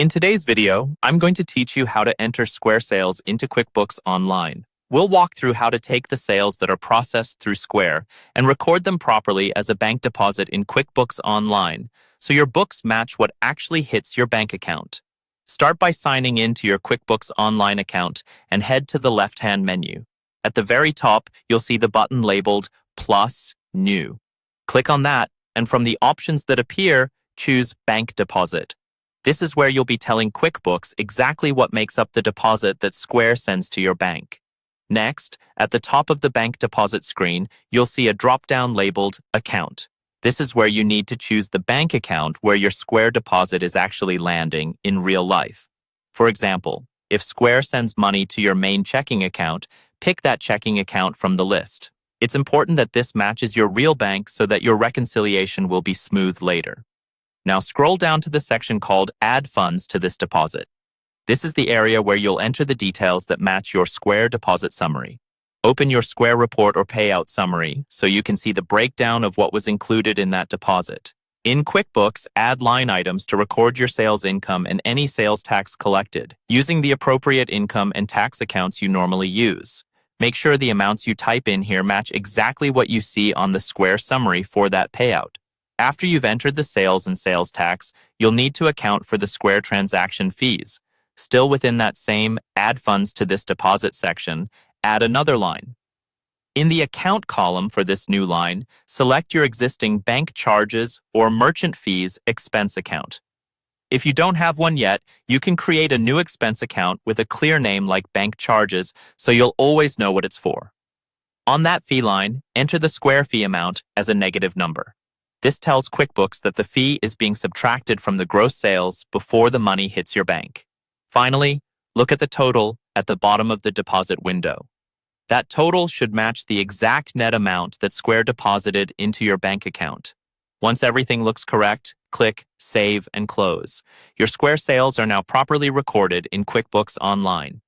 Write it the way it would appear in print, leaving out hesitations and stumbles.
In today's video, I'm going to teach you how to enter Square sales into QuickBooks Online. We'll walk through how to take the sales that are processed through Square and record them properly as a bank deposit in QuickBooks Online, so your books match what actually hits your bank account. Start by signing in to your QuickBooks Online account and head to the left-hand menu. At the very top, you'll see the button labeled Plus New. Click on that, and from the options that appear, choose Bank Deposit. This is where you'll be telling QuickBooks exactly what makes up the deposit that Square sends to your bank. Next, at the top of the bank deposit screen, you'll see a drop-down labeled Account. This is where you need to choose the bank account where your Square deposit is actually landing in real life. For example, if Square sends money to your main checking account, pick that checking account from the list. It's important that this matches your real bank so that your reconciliation will be smooth later. Now scroll down to the section called Add Funds to this deposit. This is the area where you'll enter the details that match your Square deposit summary. Open your Square report or payout summary so you can see the breakdown of what was included in that deposit. In QuickBooks, add line items to record your sales income and any sales tax collected, using the appropriate income and tax accounts you normally use. Make sure the amounts you type in here match exactly what you see on the Square summary for that payout. After you've entered the sales and sales tax, you'll need to account for the Square transaction fees. Still within that same Add Funds to this deposit section, add another line. In the Account column for this new line, select your existing bank charges or merchant fees expense account. If you don't have one yet, you can create a new expense account with a clear name like bank charges so you'll always know what it's for. On that fee line, enter the Square fee amount as a negative number. This tells QuickBooks that the fee is being subtracted from the gross sales before the money hits your bank. Finally, look at the total at the bottom of the deposit window. That total should match the exact net amount that Square deposited into your bank account. Once everything looks correct, click Save and Close. Your Square sales are now properly recorded in QuickBooks Online.